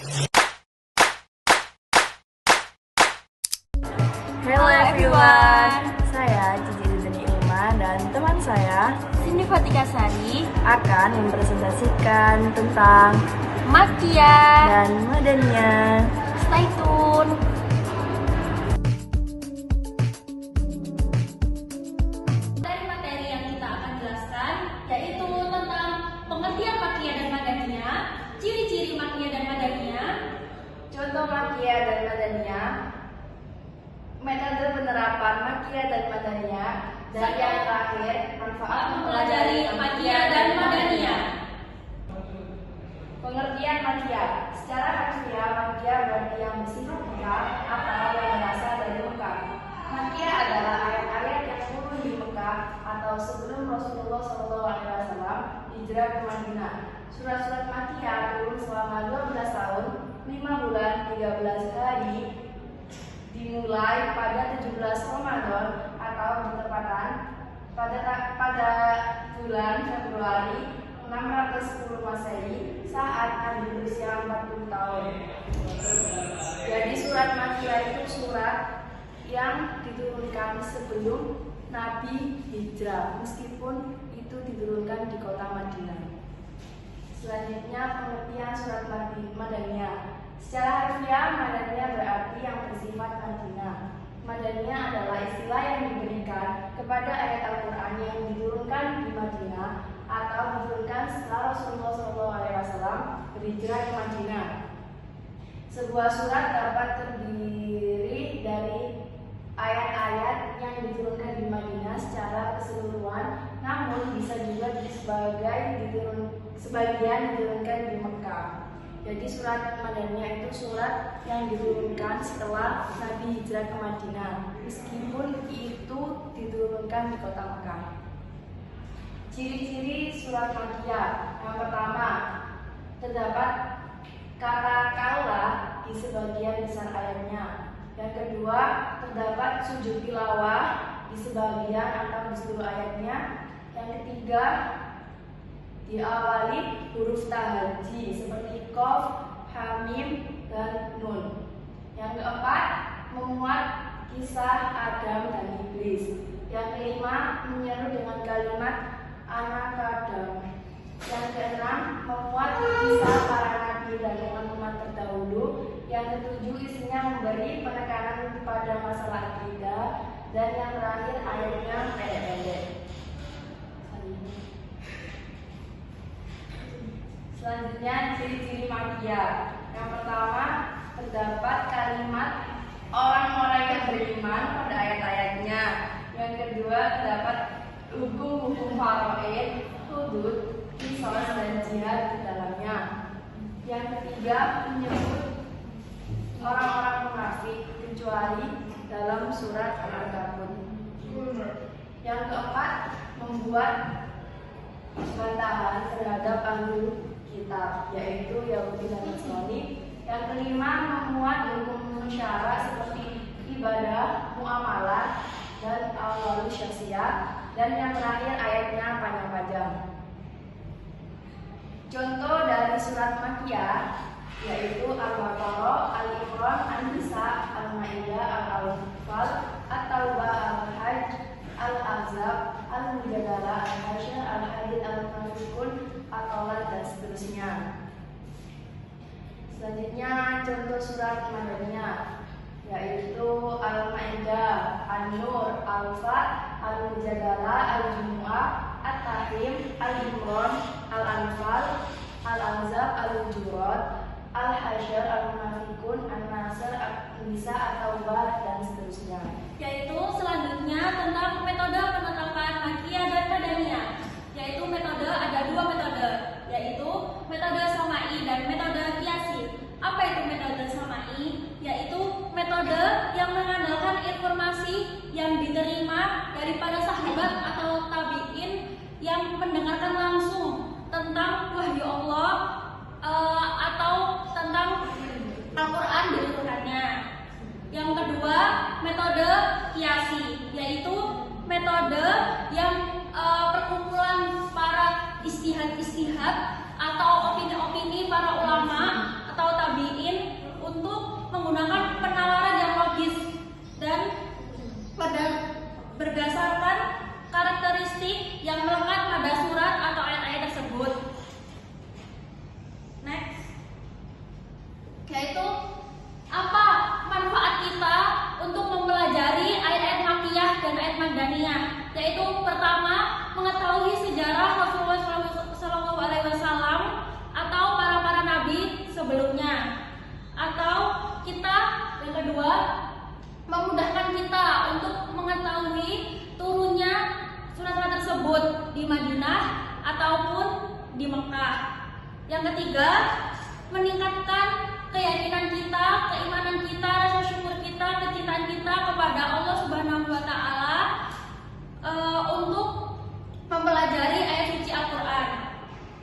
Hello everyone, saya Cici Rizani Ilma dan teman saya Cindy Fatika Sari akan mempresentasikan tentang Makkiyah dan Madaniyah. Stay tune. Dari materi yang kita akan jelaskan yaitu tentang pengertian Makkiyah dan Madaniyah, ciri-ciri Makkiyah dan Madaniyah, Contoh Makkiyah dan Madaniyah, metode penerapan Makkiyah dan Madaniyah, dan yang terakhir manfaat mempelajari Makkiyah dan Madaniyah. Pengertian Makkiyah. Secara harfiah, Makkiyah berarti yang bersifat Mekah atau yang berasal dari Mekah. Makkiyah adalah ayat-ayat yang turun di Mekah atau sebelum Rasulullah SAW hijrah ke Madinah. Surat-surat Makkiyah turun selama 12 tahun, 5 bulan, 13 hari, dimulai pada 17 Ramadan atau bertepatan pada bulan Februari 610 Masehi saat Nabi berusia 40 tahun. Jadi surat Makkiyah itu surat yang diturunkan sebelum Nabi hijrah, meskipun itu diturunkan di kota Madinah. Selanjutnya pengertian surat Madaniyah. Secara harfiah, Madaniyah berarti yang bersifat Madinah. Madaniyah adalah istilah yang diberikan kepada ayat Al-Quran yang diturunkan di Madinah atau diturunkan setelah Rasulullah SAW berhijrah ke Madinah. Sebuah surat dapat terdiri dari ayat-ayat yang diturunkan di Madinah secara keseluruhan, namun bisa juga sebagian diturunkan di Mekah. Jadi surat Madaniyah itu surat yang diturunkan setelah Nabi hijrah ke Madinah, meskipun itu diturunkan di kota Mekah. Ciri-ciri surat Makkiyah. Yang pertama, terdapat kata kaula di sebagian besar ayatnya. Yang kedua, terdapat sujud tilawah di sebagian atau di seluruh ayatnya. Yang ketiga, diawali huruf tahaji seperti qaf, hamim, dan nun. Yang keempat, memuat kisah Adam dan Iblis. Yang kelima, menyeru dengan kalimat anak Adam. Yang keenam, memuat kisah para nabi dan umat terdahulu. Yang ketujuh, isinya memberi penekanan pada masalah akidah. Dan yang terakhir, ayatnya pendek-pendek. Selanjutnya, ciri-ciri Makkiyah. Yang pertama, terdapat kalimat orang-orang yang beriman pada ayat-ayatnya. Yang kedua, terdapat hukum-hukum faraid, hudud, qisas, dan jihad di dalamnya. Yang ketiga, menyebut orang-orang munafik kecuali dalam surat Al-Ankabut. Yang keempat, membuat bantahan terhadap ahli kitab, yaitu Yahudi dan Nasrani. Yang kelima, memuat hukum syara seperti ibadah, muamalah, dan al-walu syaksiah. Dan yang terakhir, ayatnya panjang-panjang. Contoh dari surat Makkiyah yaitu Al-Baqarah, Al-Imran, An-Nisa, Al-Maidah, Al-Anfal, At-Taubah, Al-Hajj, Al-Ahzab, Al-Mujadalah, Al-Hasyr, Al-Hadid, Al-Munafiqun, At-Talaq, dan seterusnya. Selanjutnya contoh surat Madaniyah yaitu Al-Maidah, An-Nur, Al-Fat, Al-Mujadalah, Al-Jumu'ah, At-Tahrim, Al-Imran, Al-Anfal, Al-Ahzab, Al-Hujurat, Al-Hasyr, Al-Munafiqun, An-Nasr, An-Nisa, At-Taubah, dan seterusnya. Yaitu selanjutnya tentang metode penerapan Makkiyah dan Madaniyah. Yaitu metode, ada dua metode, yaitu metode sama'i dan metode qiyasi. Apa itu metode sama'i? Yaitu metode yang mengandalkan informasi yang diterima dari para sahabat atau tabi'in yang mendengarkan langsung tentang wahyu Allah atau tentang Al-Quran diturunkannya. Yang kedua, metode qiyasi, yaitu metode yang perkumpulan para istihad atau opini-opini para ulama atau tabi'in sebelumnya. Atau kita yang kedua memudahkan kita untuk mengetahui turunnya surat-surat tersebut di Madinah ataupun di Mekah. Yang ketiga, meningkatkan keyakinan kita, keimanan kita, rasa syukur kita, kecintaan kita kepada Allah Subhanahu wa taala untuk mempelajari ayat suci Al-Qur'an.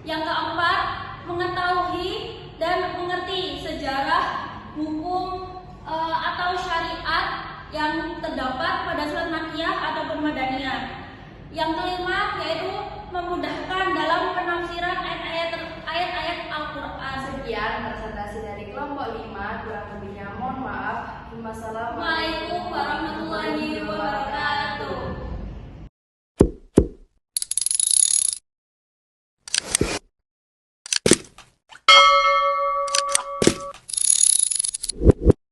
Yang keempat, mengetahui dan mengerti sejarah, hukum atau syariat yang terdapat pada surat Makkiyah ataupun Madaniyah. Yang kelima yaitu memudahkan dalam penafsiran ayat-ayat Al-Qur'an. Sekian presentasi dari kelompok 5, kurang lebihnya mohon maaf. Wassalamualaikum Waalaikumsalam warahmatullahi wabarakatuh.